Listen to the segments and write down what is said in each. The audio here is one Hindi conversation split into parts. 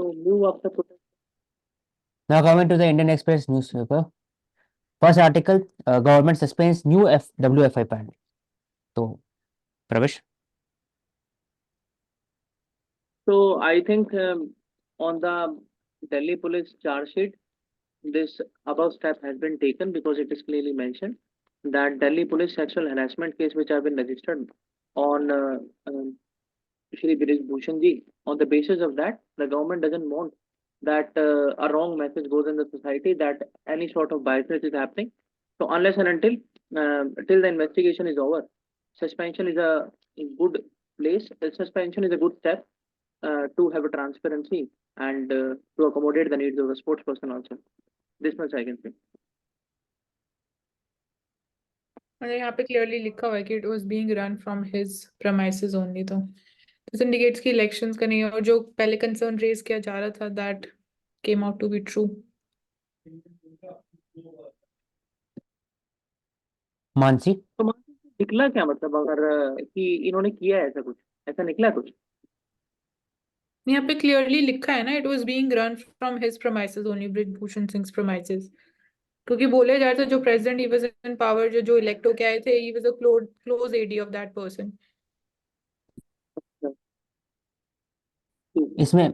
So move up the protest. Now coming to the Indian Express newspaper. First article, government suspends new WFI permit. So, Pravesh, So I think on the Delhi police charge sheet, this above step has been taken because it is clearly mentioned that Delhi police sexual harassment case which have been registered on Shri Girish Bhushan ji. On the basis of that, the government doesn't want that a wrong message goes in the society that any sort of bias is happening. So unless and until till the investigation is over, suspension is a good place. Suspension is a good step to have a transparency and to accommodate the needs of the sports person also. This much I can say. और यहाँ पे क्लियरली लिखा हुआ है कि it was being run from his premises only, तो दिस इंडिकेट्स कि इलेक्शंस का नहीं है, और जो पहले कंसर्न रेज किया जा रहा था that came out to be true. Mansi, तो निकला क्या मतलब अगर कि इन्होंने किया है ऐसा कुछ, ऐसा निकला कुछ? यहाँ पे क्लियरली लिखा है ना, it was being run from his premises only, Brijbhushan Singh premises. क्योंकि बोले जा रहे थे जो president he was in power, जो जो इलेक्ट होके आए थे, he was a close aide of that person. इसमें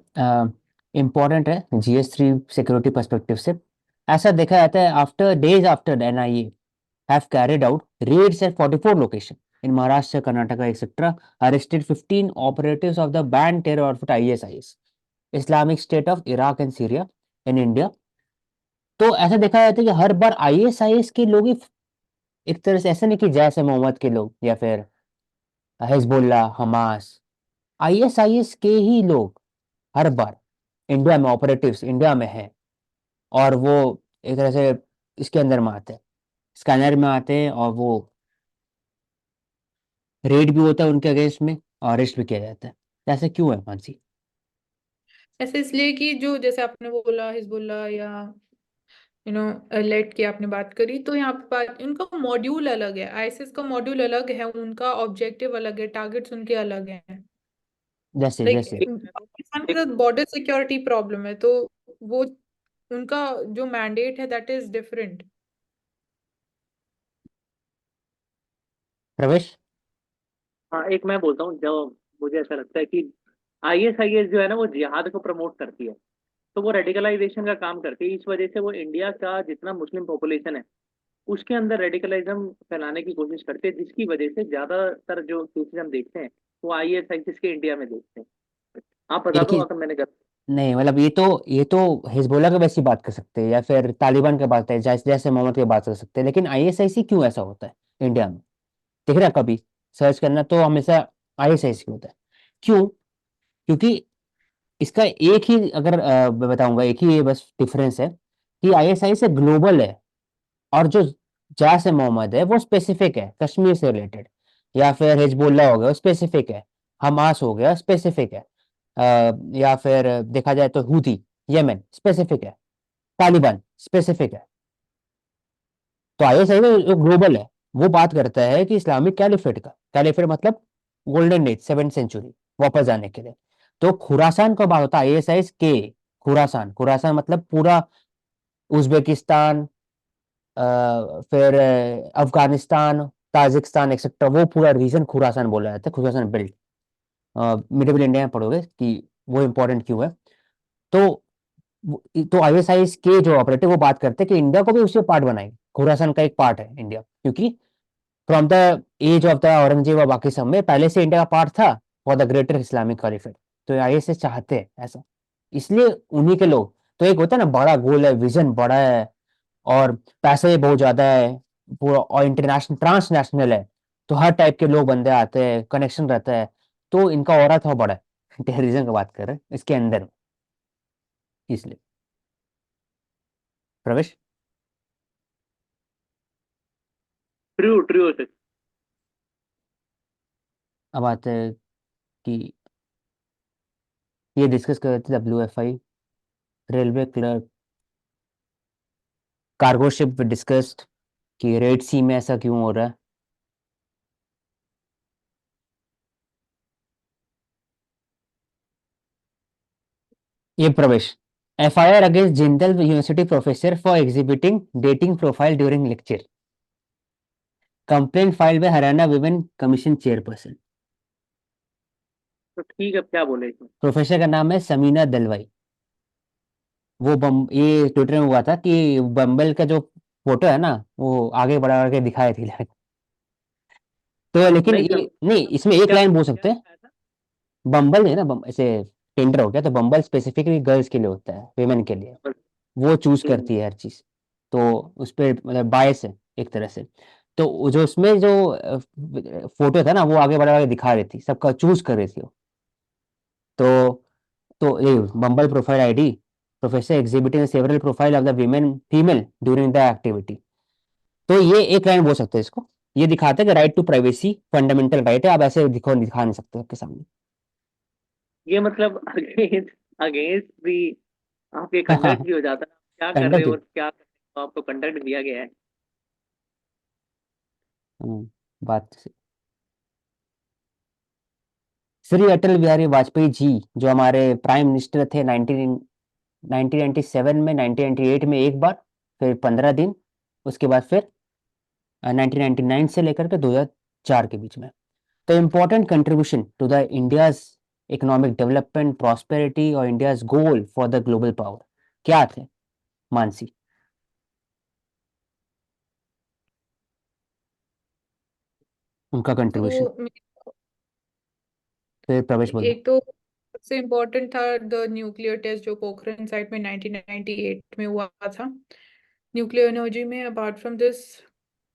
इम्पोर्टेंट है GS3 सिक्योरिटी पर्सपेक्टिव से। ऐसा देखा जाता है after days after NIA have carried out raids at 44 locations in Maharashtra, Karnataka, etc. Arrested 15 operatives of the banned terror outfit ISIS, Islamic State of Iraq and Syria in India. तो ऐसा देखा जाता है कि हर बार ISIS के लोग ही, एक तरह से ऐसा नहीं कि जैसे मोहम्मद के लोग या फिर हिजबुल्लाह, हमास, ISIS के ही लोग हर बार इंडिया में ऑपरेटिव्स इंडिया में हैं, और वो एक तरह से इसके अंदर में आते हैं, स्कैनर में आते हैं, और वो रेड भी होता है उनके अगेंस्ट में और अरेस्ट भी किया जाता है। तो ऐसा क्यों है मानसी? ऐसे इसलिए कि जो जैसे आपने बोला हिजबुल्लाह या लेट की आपने बात करी, तो यहाँ पे बात, उनका मॉड्यूल अलग है, आईएसएस का मॉड्यूल अलग है, उनका ऑब्जेक्टिव अलग है, टारगेट्स उनके अलग हैं। जैसे लाइक जैसे पाकिस्तान के साथ बॉर्डर सिक्योरिटी प्रॉब्लम है, तो वो उनका जो मैंडेट है दैट इज डिफरेंट। प्रवेश, हाँ, एक मैं बोलता हूँ जो मुझे ऐसा लगता है कि आईएसआईएस जो है ना वो जिहाद को प्रमोट करती है, तो वो रेडिकलाइजेशन का काम करती है। इस वजह से वो इंडिया का जितना मुस्लिम पॉपुलेशन है उसके अंदर रेडिकलाइज्म फैलाने की कोशिश करते हैं, जिसकी वजह से ज्यादातर जो केसेस हम देखते हैं वो आईएसआईएस के इंडिया में देखते हैं। आप बता एक दो ही अगर मैंने गलत। नहीं, मतलब ये तो हिजबुल्लाह के वैसी बात कर सकते हैं या फिर तालिबान के बात है, जैसे जैसे मोहम्मद की बात कर सकते हैं, लेकिन ISIS क्यों ऐसा होता है इंडिया में? देख रहे हैं कभी सर्च करना तो हमेशा ISIS होता है। क्यों? क्योंकि इसका एक ही, अगर मैं बताऊंगा, एक ही ये बस डिफरेंस है कि ISIS से ग्लोबल है, और जो जैश ए मोहम्मद है वो स्पेसिफिक है, कश्मीर से रिलेटेड, या फिर हिजबुल्लाह हो गया स्पेसिफिक है, हमास हो गया स्पेसिफिक है, या फिर देखा जाए तो हूथी यमन स्पेसिफिक है, तालिबान स्पेसिफिक है। तो ISIS जो ग्लोबल है वो बात करता है कि इस्लामिक कैलिफेट का, कैलिफेट मतलब गोल्डन एज 7th सेंचुरी वापस जाने के लिए। तो खुरासान का बात होता है ISIS के, खुरासान, खुरासान मतलब पूरा उज्बेकिस्तान, फिर अफगानिस्तान, ताजिकिस्तान एक्सेट्रा, वो पूरा रीजन खुरासान बोला जाता है, खुरासान बेल्ट। मिडिल इंडिया में पढ़ोगे कि वो इंपॉर्टेंट क्यों है। तो तो ISIS के जो ऑपरेटिव वो बात करते हैं कि इंडिया को भी उससे पार्ट बनाएंगे, खुरासान का एक पार्ट है इंडिया, क्योंकि from the age of the Aurangzeb और बाकी सब में पहले से इंडिया का पार्ट था फॉर द ग्रेटर इस्लामिक कॉलिफेट। तो ISIS चाहते हैं ऐसा, इसलिए उन्हीं के लोग, तो एक होता है ना बड़ा गोल है, विजन बड़ा है, और पैसे भी बहुत ज्यादा है, पूरा और इंटरनेशनल ट्रांसनेशनल है, तो हर टाइप के लोग बंदे आते हैं, कनेक्शन रहता है, तो इनका ऑरा थोड़ा बड़ा है। टेररिज्म की बात कर रहे हैं इसके अंदर, इसलिए। प्रवेश, ट्रू ट्रू। अब आते हैं कि ये डिस्कस कर रहे थे WFI, railway clerk, cargo ship discussed कि रेड सी में ऐसा क्यों हो रहा है। ये प्रवेश, FIR against Jindal university professor for exhibiting dating profile during lecture, complaint file by Haryana women commission chairperson. तो ठीक है, अब क्या बोले इसमें? प्रोफेसर का नाम है समीना दलवाई। वो ये ट्विटर में हुआ था कि बम्बल का जो फोटो है ना, वो आगे बढ़ा बढ़ा के दिखाई थी लड़का। तो लेकिन नहीं ये नहीं, समझ, इसमें एक क्या लाइन बोल क्या सकते हैं। दिखाया था? बम्बल है ना, ऐसे टेंडर हो गया तो बम्बल स्पेसिफिकली गर्ल्स के लिए होता है, वेमेन के लिए। वो चूज हम्म, करती है हर चीज। तो उस पर मतलब बायस है एक तरह से। तो जो उसमें जो फोटो था ना, वो आगे बढ़ा के दिखा रही थी, सबका चूज कर रही थी वो। तो तो ये Bumble profile ID, professor exhibiting several profile of the women female during the activity. तो ये एक लाइन बोल सकते हैं इसको। ये दिखाता है कि right to privacy fundamental right है, आप ऐसे दिखा नहीं सकते सबके सामने। ये मतलब अगेंस्ट अगेंस्ट भी आपके हाँ, कंडक्ट भी हो जाता है, आप क्या कर रहे कंडक्ट। हो और क्या कर रहे हो, आपको कंडक्ट दिया गया है। बात तो सही। श्री अटल बिहारी वाजपेयी जी, जो हमारे प्राइम मिनिस्टर थे 1997 में, 1998 में एक बार, फिर 15 दिन, उसके बाद फिर 1999 से लेकर के 2004 के बीच में। तो important contribution to the India's economic development prosperity और India's goal for the global power, क्या थे मानसी, उनका कंट्रीब्यूशन? तो फिर प्रवेश बोल दो। एक तो सबसे इम्पोर्टेंट था द न्यूक्लियर टेस्ट जो पोखरण साइट में 1998 में हुआ था। न्यूक्लियर एनर्जी में अपार्ट फ्रॉम दिस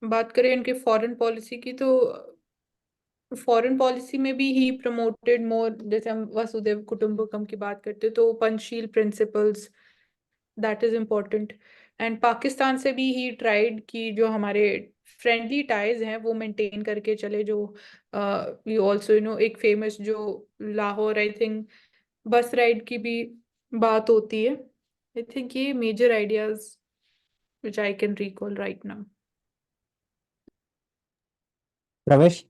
बात करें इनके फॉरेन पॉलिसी की, तो फॉरेन पॉलिसी में भी ही प्रमोटेड मोर, जैसे हम वसुधैव कुटुंबकम की बात करते हैं तो Panchsheel principles, that is important. And Pakistan से भी ही ट्राइड की जो हमारे फ्रेंडली टाइज हैं वो मेंटेन करके चले, जो यू ऑल्सो एक फेमस जो Lahore I think bus ride की भी बात होती है। आई थिंक ये major ideas which I can recall right now. Pravesh.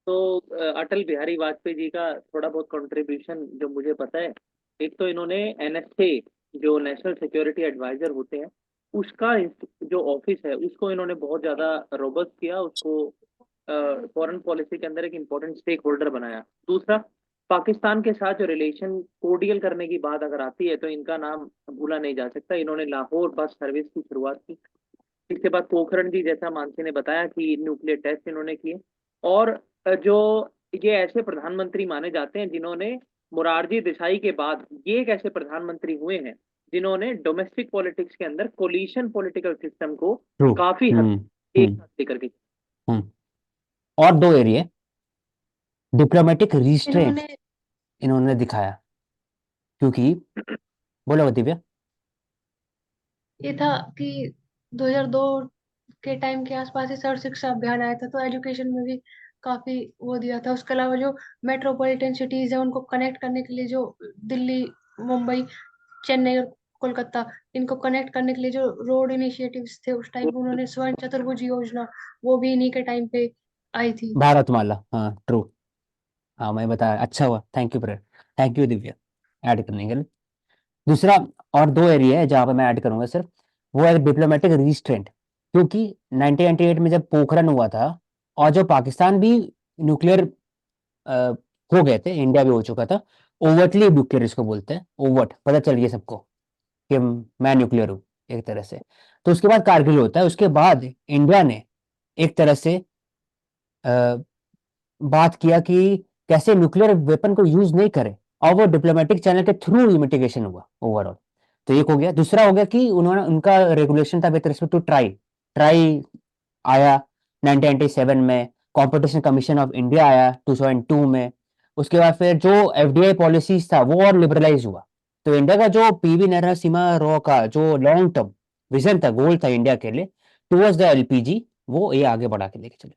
तो अटल बिहारी वाजपेयी जी का थोड़ा बहुत कंट्रीब्यूशन जो मुझे पता है, एक तो इन्होंने NSA, जो नेशनल सिक्योरिटी एडवाइजर होते हैं, उसका जो ऑफिस है उसको इन्होंने बहुत ज्यादा रोबस्ट किया, उसको फॉरेन पॉलिसी के अंदर एक इम्पोर्टेंट स्टेक होल्डर बनाया। दूसरा, पाकिस्तान के साथ जो रिलेशन कोडियल करने की बात अगर आती है तो इनका नाम भूला नहीं जा सकता। इन्होंने लाहौर बस सर्विस की शुरुआत की। इसके बाद पोखरण जी, जैसा मानसी ने बताया कि न्यूक्लियर टेस्ट इन्होंने किए। और जो ये ऐसे प्रधानमंत्री माने जाते हैं जिन्होंने मोरारजी देसाई के बाद ये एक ऐसे प्रधानमंत्री हुए हैं जिन्होंने डोमेस्टिक पॉलिटिक्स के अंदर कोलिशन पॉलिटिकल सिस्टम को ट्रू। काफी हद हम्म। तक एक हम्म। साथ लेकर के। हम्म। और दो एरिया डिप्लोमेटिक रिस्ट्रेंट इन्होंने इन्होंने दिखाया, क्योंकि बोलो दिव्या। ये था कि 2002 के टाइम के आसपास ही सर्व शिक्षा अभियान आया था, तो एजुकेशन में भी काफी वो दिया था। उसके अलावा जो मेट्रोपॉलिटन सिटीज है उनको कनेक्ट करने के लिए, जो दिल्ली, मुंबई, चेन्नई और कोलकाता, इनको कनेक्ट करने के लिए जो रोड इनिशिएटिव्स थे उस टाइम पे, उन्होंने स्वर्ण चतुर्भुज योजना, वो भी इन्हीं के टाइम पे आई थी। भारतमाला, हाँ ट्रू। हाँ मैं बताया, अच्छा हुआ, thank you thank you Divya add करने के लिए। दूसरा, और दो एरिया है जहाँ पे मैं ऐड करूंगा सिर्फ, वो है डिप्लोमेटिक रिस्ट्रेंट। क्योंकि 1998 में जब पोखरण हुआ था, और जो पाकिस्तान भी न्यूक्लियर हो गए थे, इंडिया भी हो चुका था, ओवरटली न्यूक्लियर इसको बोलते हैं, ओवर्ट पता चल गया सबको कि मैं न्यूक्लियर हूँ एक तरह से। तो उसके बाद कारगिल होता है, उसके बाद इंडिया ने एक तरह से बात किया कि कैसे न्यूक्लियर वेपन को यूज नहीं करे, और वो डिप्लोमेटिक चैनल के थ्रू मिटिगेशन हुआ ओवरऑल। तो एक हो गया। दूसरा हो गया कि उन्होंने, उनका रेगुलेशन था with respect to TRAI. TRAI आया 1997 में, कंपटीशन कमीशन ऑफ इंडिया आया 2002 में। उसके बाद फिर जो FDI पॉलिसीज था वो और लिबरलाइज हुआ। तो इंडिया का जो PV नरसिम्हा राव का जो लॉन्ग टर्म विजन था, गोल था इंडिया के लिए टुवर्ड्स द LPG, वो ये आगे बढ़ा के लेके चले।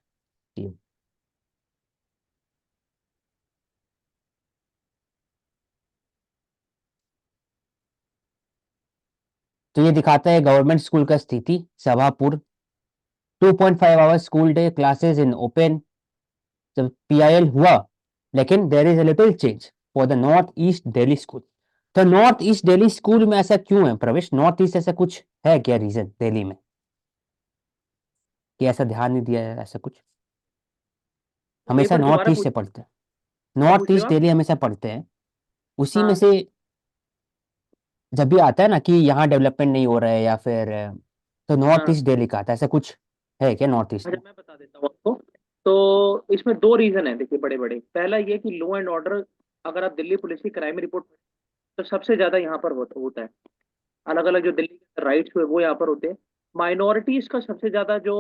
तो ये दिखाता है गवर्नमेंट स्कूल का स्थिति, Sabhapur 2.5 hours school day, classes in open, जब पीआईएल हुआ। लेकिन there is a little change for the North East Delhi school. तो नॉर्थ ईस्ट दिल्ली स्कूल में ऐसा क्यों है प्रवेश? नॉर्थ ईस्ट ऐसा कुछ है क्या रीजन दिल्ली में कि ऐसा ध्यान नहीं दिया है, ऐसा कुछ? एक हमेशा बार नॉर्थ दोबारा ईस्ट पूछ, से पढ़ते हैं, क्या नॉर्थ पूछ रहे हो ईस्ट आप? दिल्ली हमेशा पढ़ते हैं, उसी में हाँ। से जब भी आता है ना कि यहाँ डेवलपमेंट नहीं हो रहा है या फिर तो नॉर्थ हाँ, ईस्ट दिल्ली का आता है, ऐसा कुछ है क्या नॉर्थ ईस्ट अच्छा में? मैं बता देता हूँ आपको। तो इसमें दो रीजन है, देखिए बड़े बड़े। पहला ये कि लॉ एंड ऑर्डर, अगर आप दिल्ली पुलिस की क्राइम रिपोर्ट, तो सबसे ज्यादा यहाँ पर होता है। अलग अलग जो दिल्ली के राइट्स हुए वो यहाँ पर होते हैं। माइनॉरिटीज का सबसे ज्यादा जो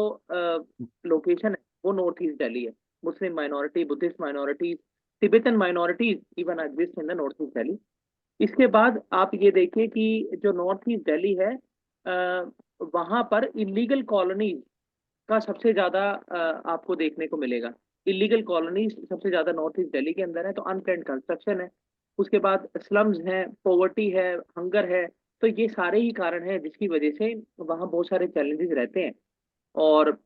लोकेशन है वो नॉर्थ ईस्ट दिल्ली है। मुस्लिम minority, Buddhist minorities, Tibetan minorities even exist in the North East Delhi. इसके बाद आप ये देखिए कि जो नॉर्थ ईस्ट दिल्ली है, वहां पर इलीगल कॉलोनीज का सबसे ज्यादा आपको देखने को मिलेगा। इलीगल कॉलोनीज सबसे ज्यादा नॉर्थ ईस्ट दिल्ली के अंदर है। तो अनप्लैन्ड कंस्ट्रक्शन है, उसके बाद स्लम्स हैं, पॉवर्टी है, हंगर है। तो ये सारे ही कारण हैं जिसकी वजह से वहाँ बहुत सारे चैलेंजेस रहते हैं। और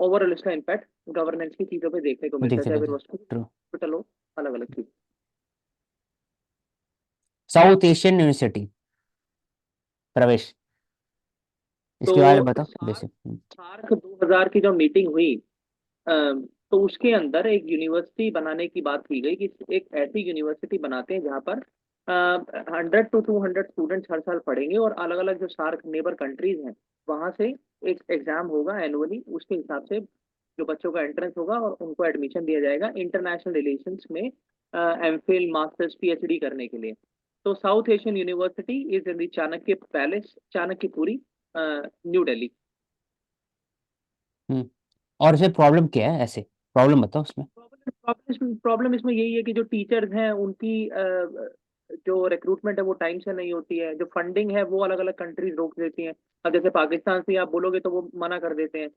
ओवरऑल इसका इम्पैक्ट गवर्नेंस की चीजों पे देखने को देख मिलता है, चाहे सकते फिर हैं। वो स्कूल ट्रू। हॉस्पिटल हो, अलग अलग चीज। साउथ एशियन यूनिवर्सिटी, प्रवेश, इसके बारे में तो बताओ सार्क बेसिक। सार्क 2000 की जो मीटिंग हुई, तो उसके अंदर एक यूनिवर्सिटी बनाने की बात की गई कि एक ऐसी यूनिवर्सिटी बनाते हैं जहाँ पर 100 to 200 स्टूडेंट्स हर साल पढ़ेंगे, और अलग अलग जो सार्क नेबर कंट्रीज हैं वहाँ से एक एग्जाम होगा एनुअली, उसके हिसाब से जो बच्चों का एंट्रेंस होगा और उनको एडमिशन दिया जाएगा इंटरनेशनल रिलेशंस में एमफिल मास्टर्स पीएचडी करने के लिए। तो South Asian University is in the Chanakya Palace, Chanakyapuri, New Delhi. Hmm. और इसमें प्रॉब्लम क्या है, ऐसे प्रॉब्लम बताओ उसमें। प्रॉब्लम इसमें यही है कि जो टीचर्स हैं उनकी जो रिक्रूटमेंट है वो टाइम से नहीं होती है। जो फंडिंग है वो अलग अलग कंट्रीज रोक देती हैं। अब जैसे पाकिस्तान से आप बोलोगे तो वो मना कर देते हैं।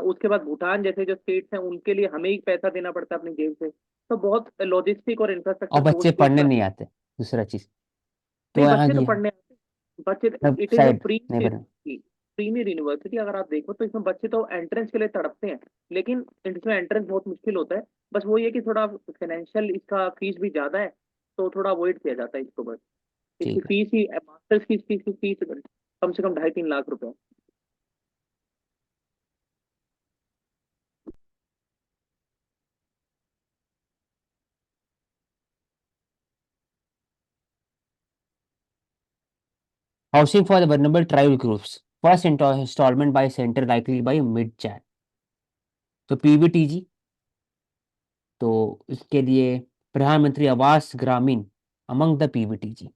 उसके बाद भूटान जैसे जो स्टेट्स हैं उनके लिए हमें ही पैसा देना पड़ता है अपनी जेब से। तो बहुत लॉजिस्टिक और और इंफ्रास्ट्रक्चर बच्चे कोस्ट पढ़ने का। नहीं आते, दूसरा चीज नहीं, तो यहाँ बच्चे तो की है। पढ़ने आते हैं। बच्चे, सब इट इज ए साइड नहीं प्रीमियर पढ़ने। Premier university. अगर आप देखो तो इसमें बच्चे तो एंट्रेंस के लिए तड़पते हैं, लेकिन इसमें एंट्रेंस बहुत मुश्किल होता है। बस वो ये कि थोड़ा फाइनेंशियल इसका फीस भी ज्यादा है, तो थोड़ा अवॉइड किया जाता है इसको बस। इसकी ठीक है। फीस ही, मास्टर्स की फीस की फीस कम से कम 2.5-3 लाख रुपए। Housing for the vulnerable tribal groups, first instalment by centre likely by mid Jan. तो पीवीटीजी, तो इसके लिए Pradhan Mantri Awas Gramin among the PVTG,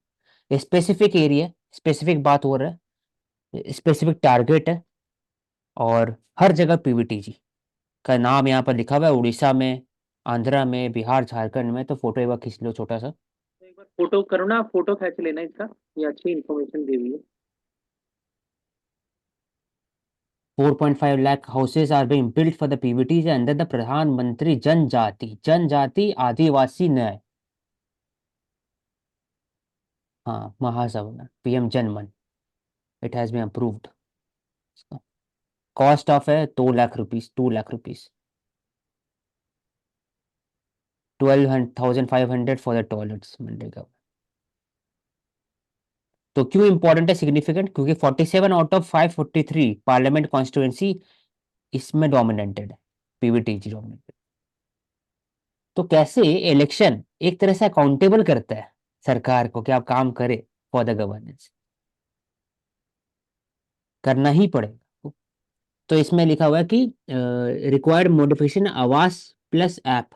specific area, specific बात हो रहा है, स्पेसिफिक टारगेट है, और हर जगह पीवीटीजी का नाम यहाँ पर लिखा हुआ है। उड़ीसा में, आंध्रा में, बिहार, झारखंड में। तो फोटो एक बार खींच लो छोटा सा। तो एक बार फोटो करो ना, फोटो खींच लेना इसका। ये अच्छी इन्फॉर्मेशन दी हुई है। 4.5 lakh houses are being built for the PVTs under the प्रधानमंत्री जनजाति आदिवासी न्याय, हाँ, Mahasabha, PM JANMAN. It has been approved. Cost of है 2 lakh rupees, 2 lakh rupees, 12,500 for the toilets मिलेगा। तो क्यों इंपॉर्टेंट है, सिग्निफिकेंट? क्योंकि 47 आउट ऑफ 543 पार्लियामेंट कॉन्स्टिट्यूएंसी इसमें डोमिनेटेड है, पीवीटीजी डोमिनेटेड। तो कैसे इलेक्शन एक तरह से अकाउंटेबल करता है सरकार को कि आप काम करें फॉर द गवर्नेंस, करना ही पड़ेगा। तो इसमें लिखा हुआ है कि required modification Awas plus app,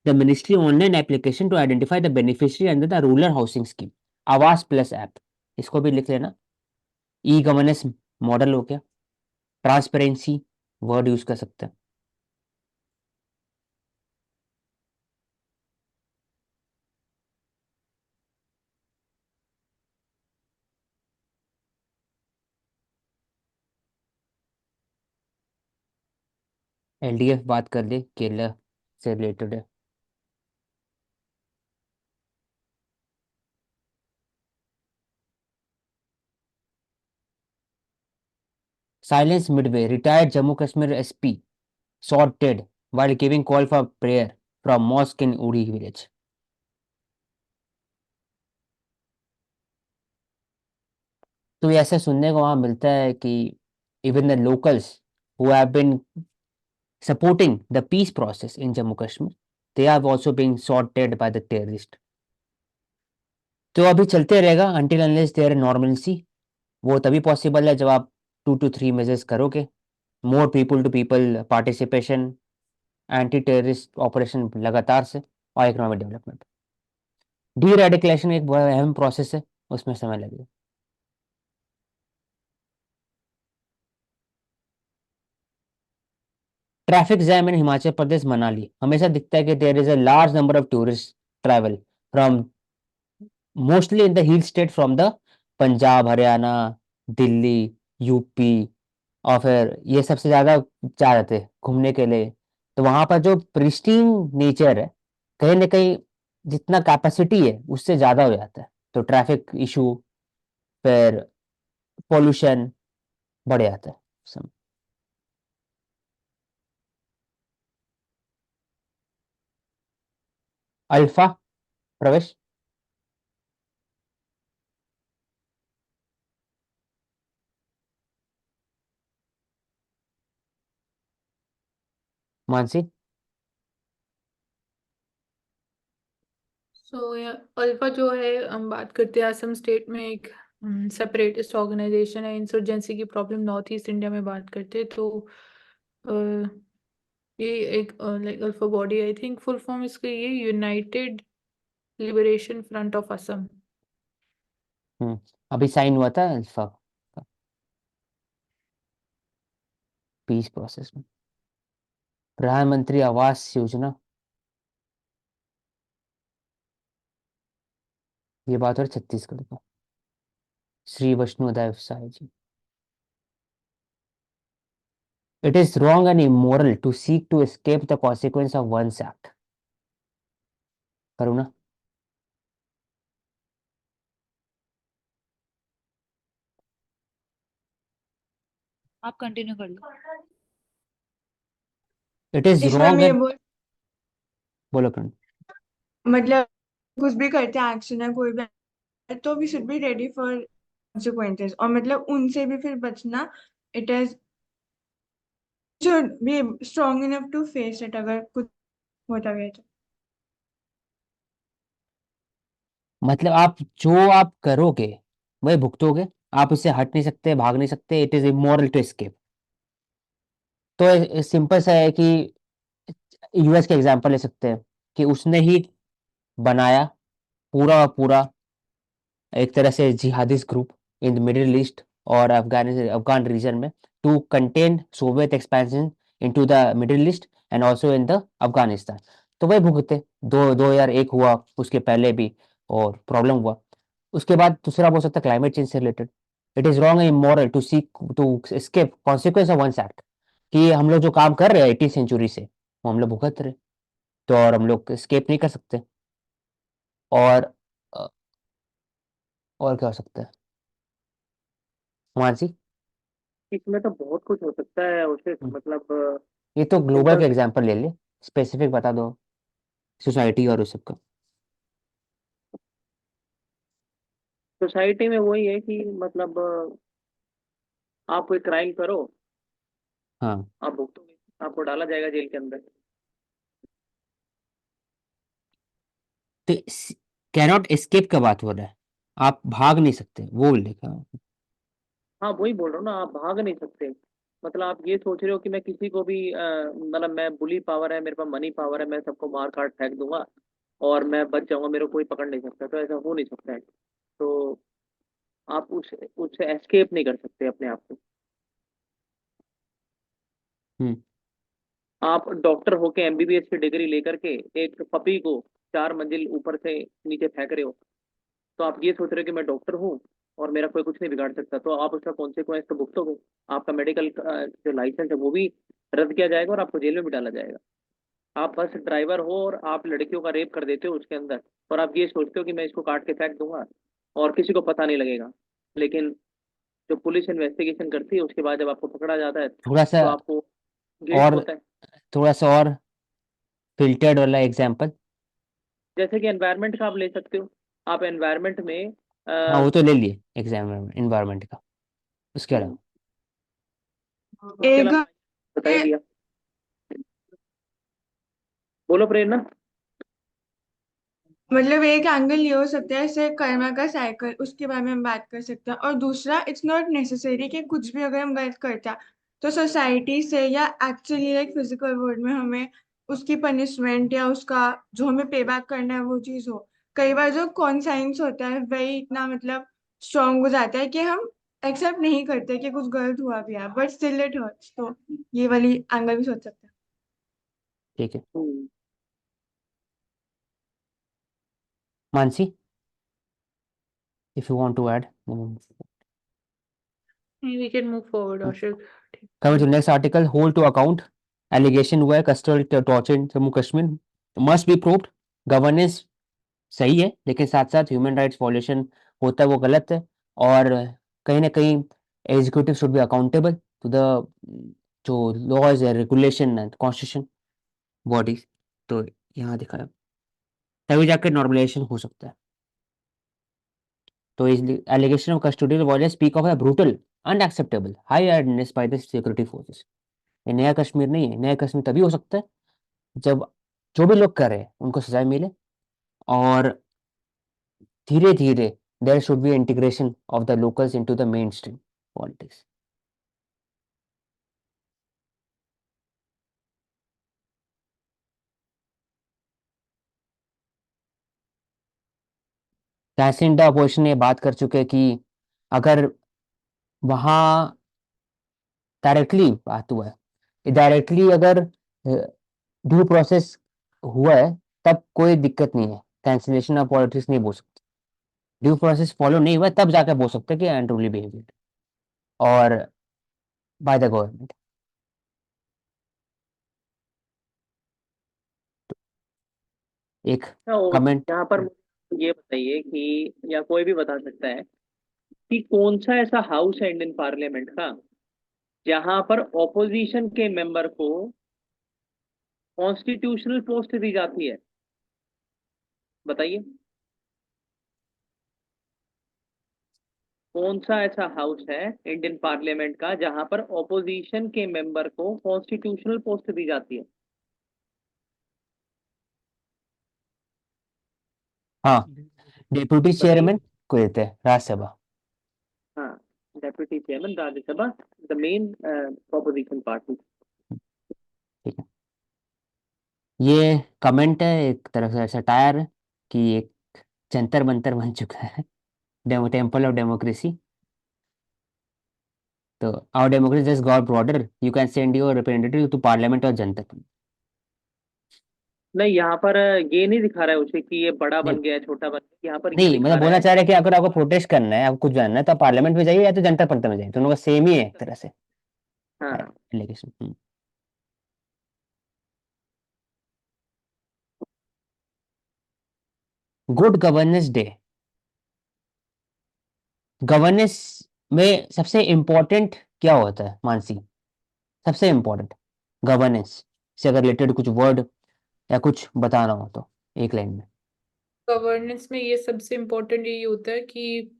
the ministry online application to identify the beneficiary under the rural housing scheme. Awas plus app, इसको भी लिख लेना। ई गवर्नेंस मॉडल हो गया, ट्रांसपेरेंसी वर्ड यूज कर सकते हैं। एलडीएफ बात कर ले, केरला से रिलेटेड है। Silence midway. Retired Jammu Kashmir SP shot dead while giving call for prayer from mosque in Uri village. तो ये ऐसे सुनने को वहां मिलता है कि even the locals who have been supporting the peace process in Jammu Kashmir, they are also being shot dead by the terrorist. तो अभी चलते रहेगा until unless there is normalcy. वो तभी पॉसिबल है जब आप 2 to 3 मेजर्स करोगे, more people to people participation, anti terrorist operation लगातार से, और इकोनॉमिक डेवलपमेंट। डी रेडिकलेशन एक बहुत अहम प्रोसेस है, उसमें समय लगेगा। Traffic jam in Himachal Pradesh Manali. हमेशा दिखता है कि there is a large number of tourist travel from mostly in the hill state from the Punjab, Haryana, Delhi, UP, और फिर ये सबसे ज्यादा जा रहे थे घूमने के लिए। तो वहां पर जो प्रिस्टीन नेचर है, कहीं ना कहीं जितना कैपेसिटी है उससे ज्यादा हो जाता है, तो ट्रैफिक इशू, फिर पोल्यूशन बढ़ जाता है सब। अल्फा प्रवेश। मानसी। सो अल्फा जो है, हम बात करते हैं असम स्टेट में एक सेपरेटिस्ट ऑर्गेनाइजेशन है, इंसर्जेंसी की प्रॉब्लम नॉर्थ ईस्ट इंडिया में बात करते हैं तो अ, ये एक like ULFA body, I think full form इसका ये United Liberation Front of Assam. Hmm, अभी साइन हुआ था अल्फा का पीस प्रोसेस में। प्रधानमंत्री आवास योजना, ये बात और छत्तीसगढ़ का। Shri Vishnudeo Sai ji. It is wrong and immoral to seek to escape the consequence of one's act. Karuna. आप कंटिन्यू कर लो। इट इज इसमें रॉन्ग मैं ये एंड, बोल बोलो करुण। मतलब कुछ भी करते हैं, एक्शन है कोई भी, तो we should be ready for consequences, और मतलब उनसे भी फिर बचना। It is should be strong enough to face it अगर कुछ होता गया तो। मतलब आप जो आप करोगे वही भुगतोगे, आप इससे हट नहीं सकते, भाग नहीं सकते। It is immoral to escape. तो सिंपल सा है कि यूएस के एग्जांपल ले सकते हैं कि उसने ही बनाया पूरा और पूरा एक तरह से jihadist group in the Middle East और अफगान रीजन में, to contain Soviet expansion into the Middle East and also in the Afghanistan. तो वही भुगते, 2001 हुआ, उसके पहले भी और प्रॉब्लम हुआ। उसके बाद दूसरा हो सकता है क्लाइमेट चेंज से related. It is wrong and immoral to seek to escape consequence of one's act, कि हम लोग जो काम कर रहे हैं 18th सेंचुरी से वो हम लोग भुगत रहे, तो और हम लोग एस्केप नहीं कर सकते। और अ, और क्या हो सकता है मानसी? इसमें तो बहुत कुछ हो सकता है उसे, हम्म, मतलब ये तो ग्लोबल सिंपल का एग्जांपल ले ले, स्पेसिफिक बता दो सोसाइटी और उस सबका। सोसाइटी में वही है कि मतलब आप कोई क्राइम करो, हाँ, आप भुगतोगे, आपको डाला जाएगा जेल के अंदर। तो कैनॉट एस्केप का बात हो रहा है, आप भाग नहीं सकते वो लिखा। हाँ वही बोल रहा हूँ ना, आप भाग नहीं सकते। मतलब आप ये सोच रहे हो कि मैं किसी को भी मतलब मैं बुली पावर है, मेरे पास मनी पावर है, मैं सबको मार काट फेंक दूंगा और मैं बच जाऊंगा, मेरे को कोई पकड़ नहीं सकता, तो ऐसा हो नहीं सकता है। तो आप उससे एस्केप नहीं कर सकते अपने आप को। हम्म, आप डॉक्टर होके एमबीबीएस की डिग्री लेकर के एक पपी को 4 मंजिल ऊपर से नीचे फेंक रहे हो, तो आप ये सोच रहे हो कि मैं डॉक्टर हूँ और मेरा कोई कुछ नहीं बिगाड़ सकता, तो आप उसका कॉन्सिक्वेंस तो भुगतोगे। आपका मेडिकल जो लाइसेंस है वो भी रद्द किया जाएगा और आपको जेल में भी डाला जाएगा। आप बस ड्राइवर हो और आप लड़कियों का रेप कर देते हो उसके अंदर, और आप ये सोचते हो कि मैं इसको काट के फेंक दूंगा और किसी को पता नहीं लगेगा। लेकिन जो पुलिस इन्वेस्टिगेशन करती है, उसके बाद जब आपको पकड़ा जाता है थोड़ा सा तो आपको गिल्ट और होता है। थोड़ा सा और फिल्टर्ड वाला एग्जांपल। जैसे कि एनवायरनमेंट का आप ले सकते हो। आप एनवायरनमेंट में हाँ वो तो ले लिए एग्जाम इन्वायरमेंट का, उसके अलावा उसके एक अलावा बता ही दिया। बोलो प्रेरणा। मतलब एक एंगल ये हो सकता है जैसे कर्मा का साइकिल, उसके बारे में हम बात कर सकते हैं। और दूसरा, इट्स नॉट नेसेसरी कि कुछ भी अगर हम गलत करते हैं तो सोसाइटी से या एक्चुअली लाइक फिजिकल वर्ल्ड में हमें उसकी पनिशमेंट या उसका जो हमें पे बैक करना है वो चीज हो। कई बार जो कॉन्साइंस होता है वही इतना मतलब स्ट्रांग हो जाता है कि हम एक्सेप्ट नहीं करते कि कुछ गलत हुआ भी है, बट स्टिल इट हर्ट्स। तो ये वाली एंगल भी सोच सकते हैं। ठीक है। Hmm, Mansi, if you want to add. We can move forward, Ashik. ठीक Coming to है। the next article, hold to account allegation हुआ है custodial torture in Jammu Kashmir must be proved। Governance सही है लेकिन साथ साथ ह्यूमन राइट्स वॉल्यूशन होता है वो गलत है। और कहीं ना कहीं executive should be accountable to the जो लॉज है, रेगुलेशन है, कॉन्स्टिट्यूशन बॉडीज। तो यहाँ दिखाया तभी जाकर नॉर्मलाइजेशन हो सकता है। तो allegation of custodial violence speak of a brutal unacceptable high handedness by the security forces. ये नया कश्मीर नहीं है। नया कश्मीर तभी हो सकता है जब जो भी लोग कर रहे हैं उनको सजा मिले और धीरे धीरे there should be integration of the locals into the main stream politics. Tehseen opposition ने बात कर चुके हैं कि अगर वहाँ डायरेक्टली बात हुआ है, डायरेक्टली अगर ड्यू प्रोसेस हुआ है तब कोई दिक्कत नहीं है, कैंसिलेशन ऑफ पॉलिटिक्स नहीं बोल सकते। ड्यू प्रोसेस फॉलो नहीं हुआ है, तब जाकर बोल सकते हैं कि अनरूली बिहेवियर और बाय द गवर्नमेंट। एक और कमेंट। यहाँ पर मुझे ये बताइए कि, या कोई भी बता सकता है कि कौन सा ऐसा हाउस है इंडियन पार्लियामेंट का जहां पर ऑपोजिशन के मेंबर को कॉन्स्टिट्यूशनल पोस्ट दी जाती है? बताइए कौन सा ऐसा हाउस है इंडियन पार्लियामेंट का जहां पर ऑपोजिशन के मेंबर को कॉन्स्टिट्यूशनल पोस्ट दी जाती है? हाँ, डिप्यूटी बताइए। चेयरमैन को देते हैं राज्यसभा। हाँ, deputy chairman Rajya Sabha, the main opposition party. ठीक है। ये कमेंट है एक तरफ से सटायर है कि एक जंतर मंतर बन चुका है टेम्पल ऑफ डेमोक्रेसी। तो our democracy just got broader, you can send your representative to parliament और जनता। नहीं, यहाँ पर ये नहीं दिखा रहा है उसे कि ये बड़ा नहीं बन गया है, छोटा बन गया। यहाँ पर ये नहीं, दिखा मतलब रहा बोलना है। चाह रहे हैं कि अगर आपको प्रोटेस्ट करना है, आपको कुछ जानना है तो आप पार्लियामेंट में जाइए या तो जनता पंथ में जाइए, दोनों का सेम ही है एक तरह से हाँ, allegation. Good governance day. Governance में सबसे इम्पोर्टेंट क्या होता है मानसी? सबसे इम्पोर्टेंट गवर्नेंस से अगर रिलेटेड कुछ वर्ड या कुछ बताना हो तो एक लाइन में। गवर्नेंस में ये सबसे इम्पोर्टेंट यही होता है कि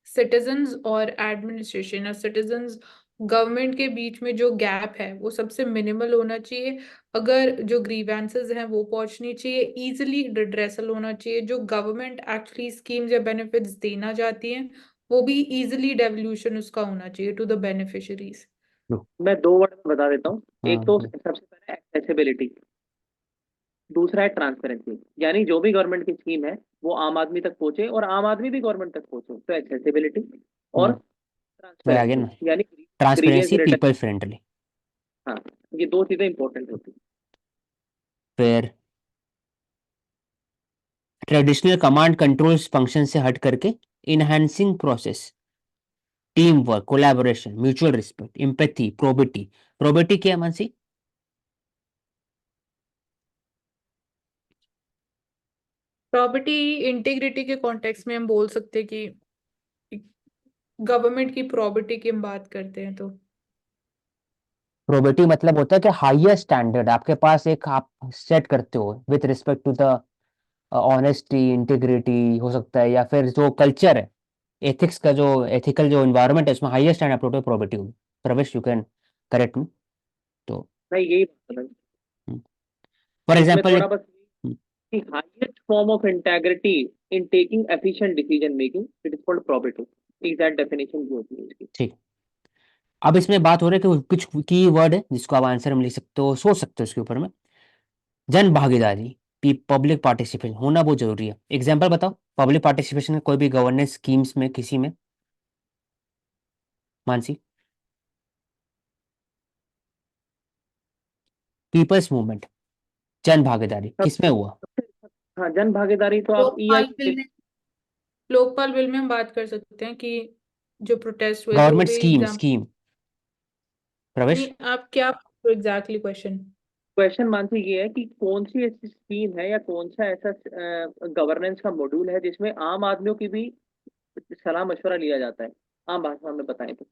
सिटीजन्स और एडमिनिस्ट्रेशन और सिटीजन्स गवर्नमेंट के बीच में जो गैप है वो सबसे मिनिमल होना चाहिए। अगर जो ग्रीवेंसेस हैं वो पहुंचनी चाहिए, इजीली रिड्रेसल होना चाहिए। जो गवर्नमेंट एक्चुअली स्कीम्स या बेनिफिट्स देना चाहती है वो भी इजीली डेवल्यूशन उसका होना चाहिए टू द बेनिफिशरीज। मैं दो वर्ड में बता देता हूँ। एक तो हाँ सबसे पहले एक्सेसिबिलिटी, दूसरा है ट्रांसपेरेंसी। यानी जो भी गवर्नमेंट की स्कीम है वो आम आदमी तक पहुंचे और आम आदमी भी गवर्नमेंट तक पहुंचे। तो एक्सेसिबिलिटी और वही आ गया ना, ट्रांसपेरेंसी, यानी grievance transparency return. People friendly. हाँ, ये दो चीजें इंपॉर्टेंट होती हैं। फिर ट्रेडिशनल कमांड कंट्रोल फंक्शन से हट करके enhancing process, team work, collaboration, mutual respect, empathy, probity. Probity क्या है मानसी? प्रॉपर्टी इंटीग्रिटी के कॉन्टेक्स्ट में हम बोल सकते हैं कि गवर्नमेंट की प्रॉपर्टी की हम बात करते हैं तो प्रोबेटी मतलब होता है कि हाईयर स्टैंडर्ड आपके पास एक आप सेट करते हो with respect to the honesty, integrity हो सकता है, या फिर जो कल्चर है, एथिक्स का जो एथिकल जो इन्वायरमेंट है उसमें हाईयर स्टैंडर्ड प्रोबेटी होगी। प्रवेश, यू कैन करेक्ट मी। तो नहीं, यही बात है। फॉर इसमें एग्जांपल थोड़ा एक बस the highest form of integrity in taking efficient decision making, it is called probity. Exact definition भी होती है इसकी। ठीक, अब इसमें बात हो रही है कि कुछ की वर्ड है जिसको आप आंसर में लिख सकते हो, सोच सकते हो उसके ऊपर में। जन भागीदारी, पब्लिक पार्टिसिपेशन होना बहुत जरूरी है। एग्जाम्पल बताओ, पब्लिक पार्टिसिपेशन कोई भी गवर्नेंस स्कीम्स में, किसी में। मानसी। पीपल्स मूवमेंट, जन भागीदारी सब किसमें हुआ? हाँ, जन भागीदारी तो आप लोकपाल बिल में लोकपाल बिल में हम बात कर सकते हैं कि जो प्रोटेस्ट हुए जो गवर्नमेंट भी स्कीम, एग्जाम स्कीम। प्रवेश। नहीं आप क्या एग्जैक्टली क्वेश्चन क्वेश्चन मानसी ये है कि कौन सी ऐसी स्कीम है या कौन सा ऐसा गवर्नेंस का मॉड्यूल है जिसमें आम आदमियों की भी सलाह मशवरा लिया जाता है, आम भाषा में बताएं तो।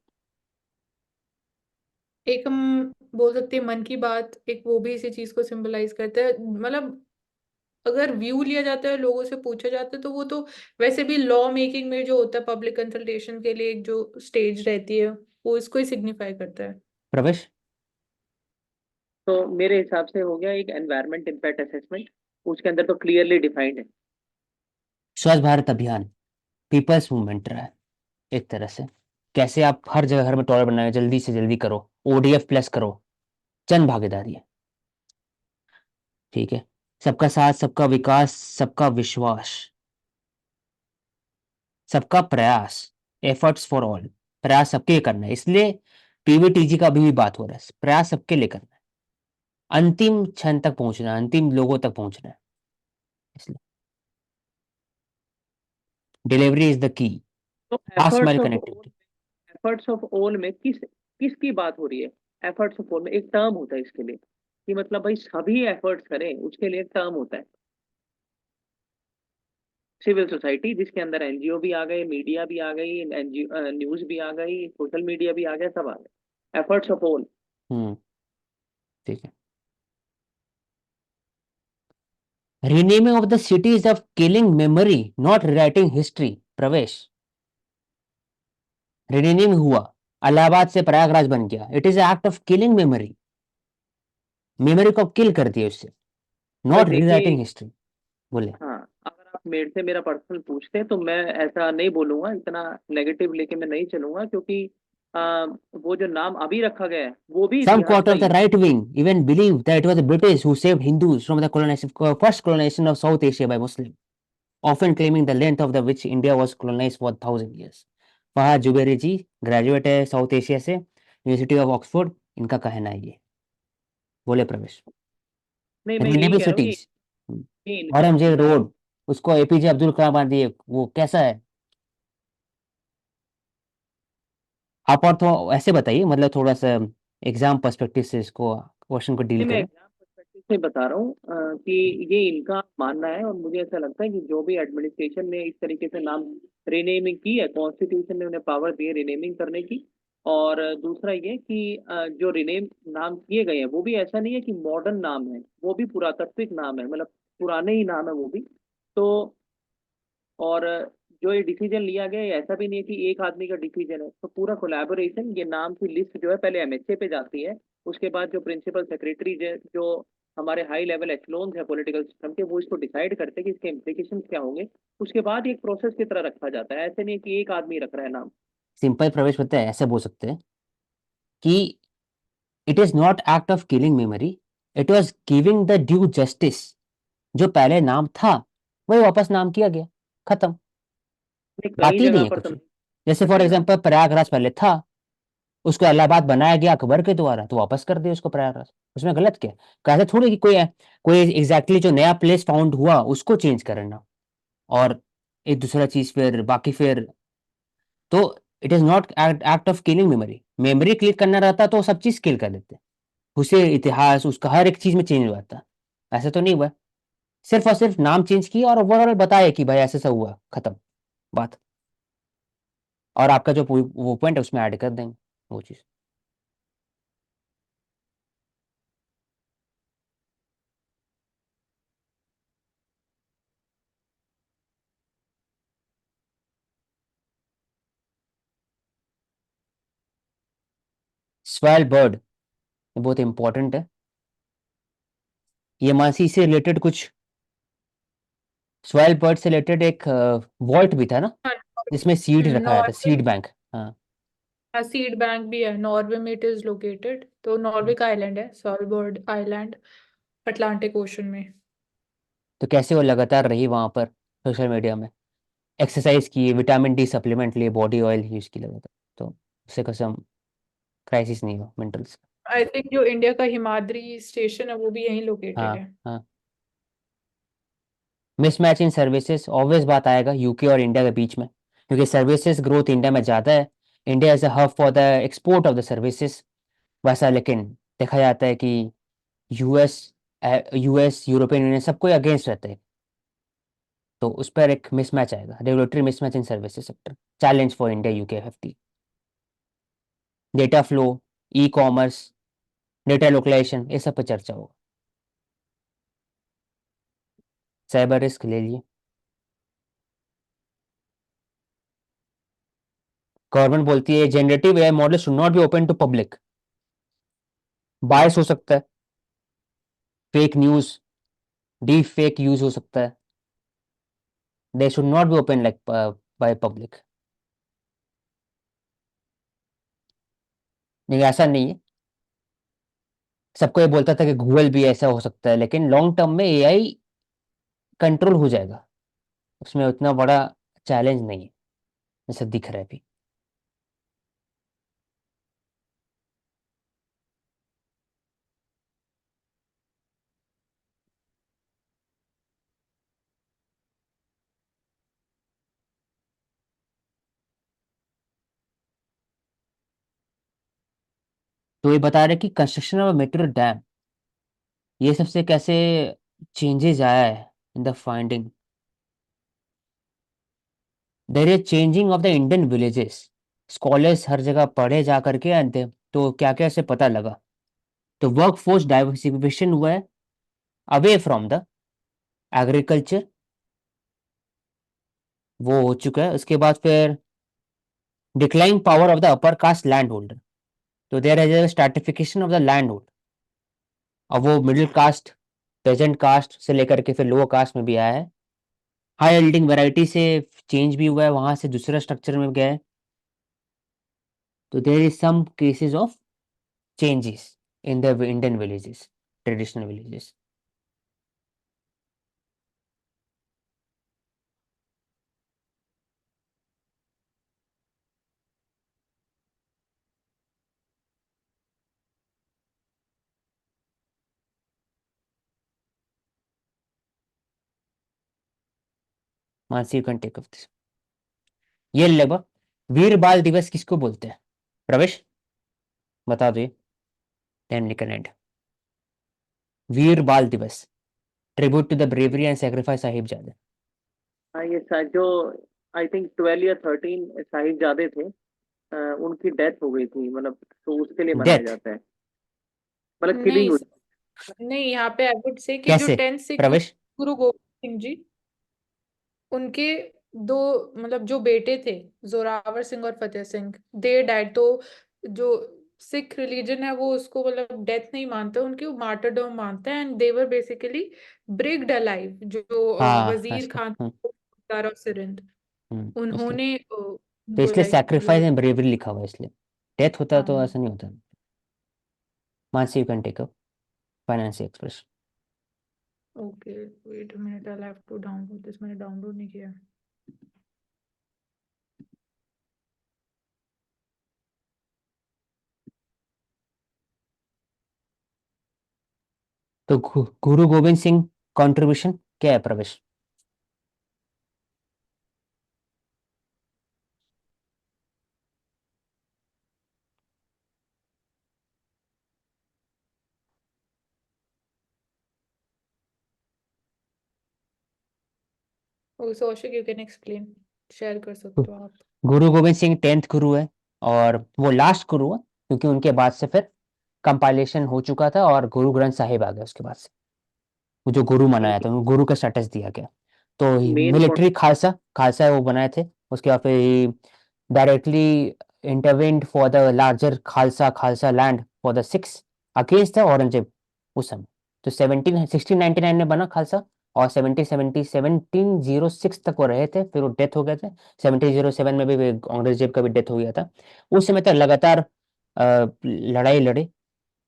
एक हम बोल सकते हैं मन की बात एक वो भी इसी चीज को सिंबलाइज करता है मतलब अगर व्यू लिया जाता है लोगों से पूछा जाता है तो वो तो वैसे भी लॉ मेकिंग में जो होता है पब्लिक कंसल्टेशन के लिए एक जो स्टेज रहती है वो इसको ही सिग्निफाई करता है। प्रवेश। तो मेरे हिसाब से हो गया एक एनवायरमेंट इम्पैक्ट असेसमेंट, उसके अंदर तो क्लियरली डिफाइंड है। स्वच्छ भारत अभियान, पीपल्स मूवमेंट रहा है एक तरह से। कैसे आप हर जगह घर में टॉयलेट बनाए, जल्दी से जल्दी करो, ओडीएफ प्लस करो, जन भागीदारी है। ठीक है। सबका साथ, सबका विकास, सबका विश्वास, सबका प्रयास, एफर्ट्स फॉर ऑल। प्रयास सबके लिए करना है, इसलिए पीवीटीजी का भी बात हो रहा है, प्रयास सबके लिए करना है, अंतिम क्षण तक पहुंचना है, अंतिम लोगों तक पहुंचना है, इसलिए डिलीवरी इज द की। तो last efforts mile of connectivity. Efforts of all में किसकी बात हो रही है? एफर्ट्स ऑफ ऑल में एक टर्म होता है इसके लिए, कि मतलब भाई सभी एफर्ट्स करें, उसके लिए एक टर्म होता है। सिविल सोसाइटी जिसके अंदर एनजीओ भी आ गए, मीडिया भी आ गई, एनजीओ न्यूज भी आ गई, सोशल मीडिया भी आ गया, सब आ गए, एफर्ट्स ऑफ ऑल। हम्म। ठीक है। Renaming of the cities of killing memory, not writing history. प्रवेश। रीनेमिंग हुआ, इलाहाबाद से प्रयागराज बन गया, it is act of killing memory. Memory को किल कर दिया उससे, भाई नॉट देखिए, रीराइटिंग हिस्ट्री। बोले। हाँ, अगर आप मेरे से मेरा पर्सनल पूछते हैं तो मैं ऐसा नहीं बोलूंगा, इतना नेगेटिव लेके मैं नहीं चलूंगा, क्योंकि वो जो नाम अभी रखा गया है वो भी Some इतिहास quarter का of ही the है। right wing even believed that it was the British who saved Hindus from the first colonization of South Asia by Muslims, often claiming the length of the which India was colonized for 1,000 years. Fahad Zubairi ji graduate है साउथ एशिया से, यूनिवर्सिटी ऑफ ऑक्सफोर्ड, इनका कहना है ये। बोले प्रवेश। नहीं, मैं यही रीडेबल कह रहा हूँ, सिटीज, ये इनका औरंगजेब मानना है। रोड, उसको एपीजे अब्दुल कलाम बांध दिए, वो कैसा है? आप और तो ऐसे बताइए, मतलब थोड़ा सा एग्जाम पर्सपेक्टिव से इसको क्वेश्चन को डील नहीं, मैं करें। एग्जाम पर्सपेक्टिव से बता रहा हूँ कि ये इनका मानना है, और मुझे ऐसा लगता है कि जो भी एडमिनिस्ट्रेशन ने इस तरीके से नाम रीनेमिंग की है, कॉन्स्टिट्यूशन ने उन्हें पावर दी है रीनेमिंग करने की। और दूसरा ये कि जो रिनेम नाम किए गए हैं वो भी ऐसा नहीं है कि मॉडर्न नाम है, वो भी पुरातात्विक नाम है, मतलब पुराने ही नाम है वो भी। तो और जो ये डिसीजन लिया गया है, ऐसा भी नहीं है कि एक आदमी का डिसीजन है, तो पूरा कोलैबोरेशन, ये नाम की लिस्ट जो है पहले एमएचए पे जाती है, उसके बाद जो प्रिंसिपल सेक्रेटरी जो हमारे हाई लेवल एचलोन्स है पॉलिटिकल सिस्टम के, वो इसको डिसाइड करते हैं कि इसके इम्प्लीकेशन क्या होंगे। उसके बाद एक प्रोसेस की तरह रखा जाता है, ऐसे नहीं है कि एक आदमी रख रहा है नाम। सिंपल प्रवेश होता है, ऐसे बोल सकते हैं कि it is not act of killing memory, it was giving the due justice. जो पहले नाम था वही वापस नाम किया गया, खत्म। नहीं, बात कई ही नहीं जगह है पर तो कुछ। नहीं जैसे किया फॉर गया नाम। एग्जांपल प्रयागराज पहले था, उसको इलाहाबाद बनाया गया अकबर के द्वारा, तो वापस कर दिया उसको प्रयागराज। उसमें गलत क्या है? कैसे थोड़ी कि कोई एग्जैक्टली जो नया प्लेस फाउंड हुआ उसको चेंज करना, और एक दूसरा चीज फिर बाकी फिर। तो it is not act of killing memory. Memory click करना रहता तो सब चीज किल कर देते, उसे इतिहास उसका हर एक चीज में चेंज हुआ था। ऐसा तो नहीं हुआ, सिर्फ और सिर्फ नाम चेंज किया और ओवरऑल बताया कि भाई ऐसा ऐसा हुआ, खत्म बात। और आपका जो वो पॉइंट है उसमें ऐड कर देंगे वो चीज़। स्वेलबर्ड ये बहुत इंपॉर्टेंट है। ये मानसी से रिलेटेड कुछ स्वेलबर्ड से रिलेटेड एक वॉल्ट भी था ना, हाँ, जिसमें सीड रखा जाता है, नॉर्वे। Seed bank. हाँ हाँ, सीड बैंक भी है नॉर्वे में, इट इज लोकेटेड। तो नॉर्वे का आइलैंड है सॉलबर्ड आइलैंड, अटलांटिक ओशन में। तो कैसे वो लगातार रही वहां पर सोशल मीडिया में, एक्सरसाइज की, विटामिन डी सप्लीमेंट लिए, बॉडी ऑयल यूज की लगातार, तो उससे कसम क्राइसिस नहीं हो मेंटल्स। आई थिंक जो इंडिया का हिमाद्री स्टेशन है वो भी यहीं लोकेटेड हाँ है। हाँ। मिसमैच इन सर्विसेज ऑब्वियस बात आएगा यूके और इंडिया के बीच में, क्योंकि सर्विसेज ग्रोथ इंडिया में ज़्यादा है। India is a hub for the export of the services. वैसा लेकिन देखा जाता है कि यूएस यूएस यूरोपियन यूनियन सबको अगेंस्ट रहते हैं, तो उस पर एक मिसमैच आएगा, regulatory mismatch in services sector, challenge for India UK FT. Data flow, e commerce, data localisation, ये सब पर चर्चा होगा। साइबर रिस्क ले लिए। गवर्नमेंट बोलती है generative AI model should not be open to public, bias हो सकता है, fake news, deep fake use हो सकता है, they should not be open like by public. लेकिन ऐसा नहीं है, सबको ये बोलता था कि गूगल भी ऐसा हो सकता है, लेकिन लॉन्ग टर्म में एआई कंट्रोल हो जाएगा, उसमें उतना बड़ा चैलेंज नहीं है जैसा दिख रहा है अभी। तो ये बता रहे कि कंस्ट्रक्शन ऑफ मेट्रो डैम, ये सबसे कैसे चेंजेस आया है in the finding. There is changing of the Indian villages, scholars हर जगह पढ़े जा करके अंत, तो क्या क्या से पता लगा। तो वर्क फोर्स डाइवर्सिफिकेशन हुआ है अवे फ्रॉम द एग्रीकल्चर, वो हो चुका है। उसके बाद फिर declining power of the upper caste land holder, तो there is stratification of the land holder. अब वो मिडिल कास्ट, पेजेंट कास्ट से लेकर के फिर लोअर कास्ट में भी आया है। हाई यील्डिंग वैरायटी से चेंज भी हुआ है, वहां से दूसरा स्ट्रक्चर में गया है। तो there is some cases of changes in the Indian villages, traditional villages. Mansi you can take off this. ये लगभग वीर बाल दिवस किसको बोलते हैं प्रवेश, बता दो ये, टाइम निकल and. Veer Baal Diwas, tribute to the bravery and sacrifice Sahibzade. हाँ, ये जो आई थिंक 12 या 13 साहिबजादे थे, उनकी डेथ हो गई थी, मतलब तो उसके लिए मनाया डेथ जाता है, मतलब किलिंग नहीं, हुई। नहीं, यहाँ पे आई वुड से कि जो कैसे 10th सिख प्रवेश। गुरु गोबिंद सिंह जी, उनके दो मतलब जो बेटे थे, जोरावर सिंह और फतेह सिंह, दे डाइड। तो जो सिख रिलीजन है वो उसको मतलब डेथ नहीं मानते, उनकी मार्टरडम मानते हैं। And they were basically bricked alive, जो हाँ वजीर इसका खान सरदार ऑफ सिंध, इसलिए, उन्होंने तो उनको इसलिए लाइक सैक्रिफाइस एंड ब्रेवरी लिखा हुआ है, इसलिए डेथ होता तो हाँ। ऐसा नहीं होता। Mansi you can take up Financial Express. Okay, wait a minute, I have to download this, मैंने डाउनलोड नहीं किया। तो गुरु गोविंद सिंह कंट्रीब्यूशन क्या है Pravesh. Oh, so Ashok, you can explain, share कर सकते हो आप। गुरु गोविंद सिंह 10th गुरु है, और वो लास्ट गुरु है, क्योंकि उनके बाद से फिर कंपाइलेशन हो चुका था और गुरु ग्रंथ साहिब आ गया उसके बाद से। वो जो गुरु मनाया था, उनको गुरु का स्टेटस दिया गया। तो मेन मिलिट्री खालसा खालसा वो बनाए थे। उसके बाद फिर directly intervened for the larger Khalsa Khalsa land for the Sikhs against the Aurangzeb उस समय। तो 1699 में बना खालसा, और 1706 तक वो रहे थे, फिर वो डेथ हो गए थे। 1707 में भी औरंगजेब का भी डेथ हो गया था। उस समय तक लगातार लड़ाई लड़े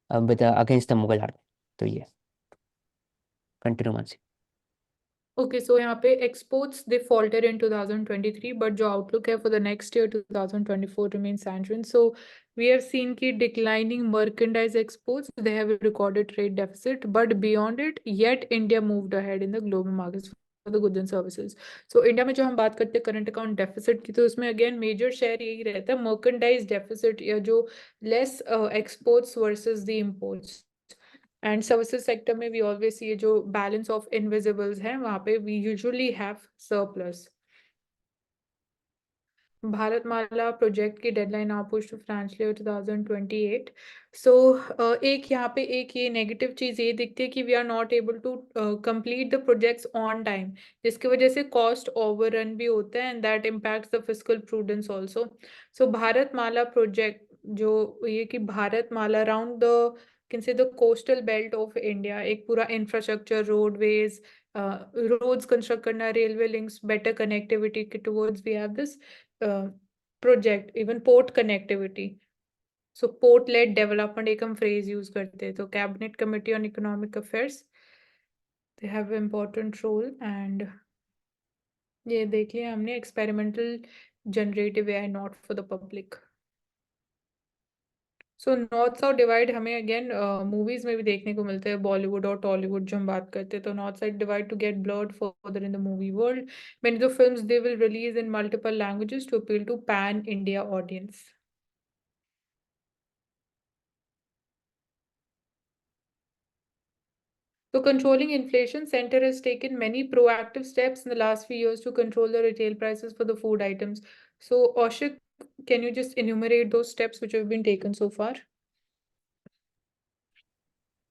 with against the Mughal army. तो ये कंटिन्यू मानसी। ओके, सो यहाँ पे exports they faltered in 2023, but जो आउटलुक है for the next year 2024 remains sanguine. So we have seen कि declining merchandise exports, they have a recorded trade deficit, but beyond it, yet India moved ahead in the global markets for the goods and services. So India में जो हम बात करते हैं करंट अकाउंट डेफिसिट की, तो उसमें अगेन मेजर शेयर यही रहता है मर्केंडाइज डेफिसिट, या जो less exports versus the imports. And services sector में वी ऑलवेज ये जो बैलेंस ऑफ इनविजिबल्स है वहां पे we usually have surplus. Bharatmala project की डेडलाइन आप push to financial year 2028। So एक यहाँ पे एक ये नेगेटिव चीज ये दिखती है कि we are not able to complete the projects on time, जिसकी वजह से कॉस्ट ओवररन भी होता है and that impacts the fiscal prudence also. So Bharatmala project जो ये कि Bharatmala around the can say the coastal belt of India, एक पूरा इंफ्रास्ट्रक्चर रोडवेज रोड्स कंस्ट्रक्ट करना, railway links, better connectivity towards we have this project, even port connectivity. So port led development एक हम फ्रेज यूज करते हैं, तो cabinet committee on economic affairs they have important role. And ये देख लिया हमने experimental generative AI not for the public. So north south divide हमें अगेन मूवीज में भी देखने को मिलता है, बॉलीवुड और टॉलीवुड जो हम बात करते हैं, तो north side divide to get blurred further in the movie world. Many of the films they will release in multiple languages to appeal to pan India audience. So controlling inflation, Center has taken many proactive steps in the last few years to control the retail prices for the food items. So Ashik, can you just enumerate those steps which have been taken so far?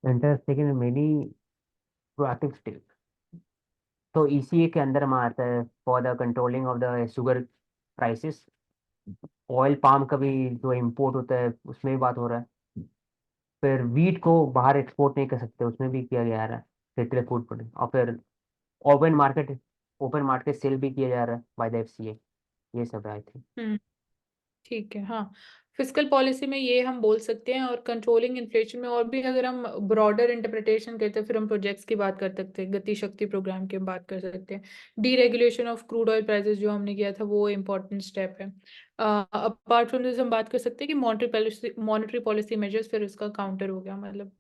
Center has taken many proactive steps. तो ECA के अंदर में आता है for the controlling of the sugar prices. Oil palm का भी जो इम्पोर्ट होता है उसमें भी बात हो रहा है। फिर वीट को बाहर एक्सपोर्ट नहीं कर सकते, उसमें भी किया जा रहा है सेक्रेटरी फूड प्रोडक्ट। और फिर open market open market sale भी किया जा रहा है बाय द FCA। ये सब है आई थिंक। ठीक है, हाँ। फिस्कल पॉलिसी में ये हम बोल सकते हैं, और कंट्रोलिंग इन्फ्लेशन में और भी अगर हम ब्रॉडर इंटरप्रिटेशन करते हैं फिर हम प्रोजेक्ट्स की बात कर सकते हैं, गति शक्ति प्रोग्राम की हम बात कर सकते हैं। Deregulation of crude oil prices जो हमने किया था वो इम्पोर्टेंट स्टेप है। अपार्ट फ्रॉम दिस हम बात कर सकते हैं कि मॉनेटरी पॉलिसी मेजर्स, फिर उसका काउंटर हो गया, मतलब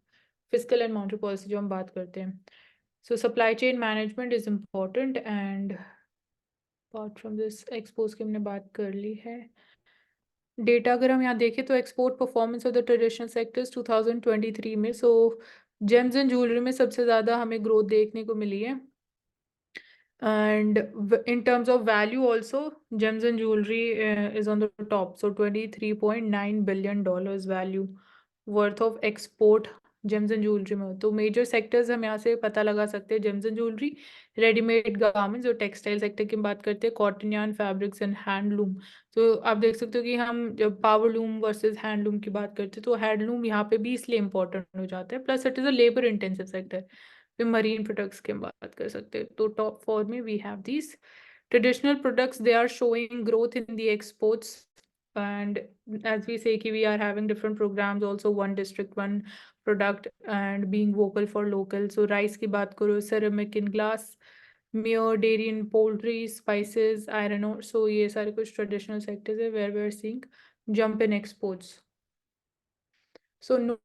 फिस्कल एंड मॉनेटरी पॉलिसी जो हम बात करते हैं। सो supply chain management is important. And apart from this expose की हमने बात कर ली है। डेटा अगर हम यहाँ देखें तो export performance of the traditional sectors 2023 में, सो जेम्स एंड ज्वेलरी में सबसे ज़्यादा हमें ग्रोथ देखने को मिली है। And in terms of value also, gems and jewelry is on the top, so $23.9 billion value worth of export James and jewellery में। तो मेजर सेक्टर्स हम यहाँ से पता लगा सकते हैं, James and jewellery, readymade garments जो टेक्सटाइल सेक्टर की बात करते हैं, cotton yarn, fabrics and handloom. तो आप देख सकते हो कि हम जब पावरलूम वर्सेस हैंडलूम की बात करते हैं तो हैंडलूम यहाँ पे भी इसलिए इंपॉर्टेंट हो जाता है, plus it is a labour intensive sector. फिर मरीन प्रोडक्ट्स की हम बात कर सकते हैं, तो टॉप 4 में we have these traditional products, they are showing growth in the exports. and as we say ki we are having different programs also, one district one product and being vocal for local. So rice की बात करो, ceramic in glass, mere dairy and poultry, spices, iron ore, so ये सारे कुछ traditional sectors है where we are seeing jump in exports. So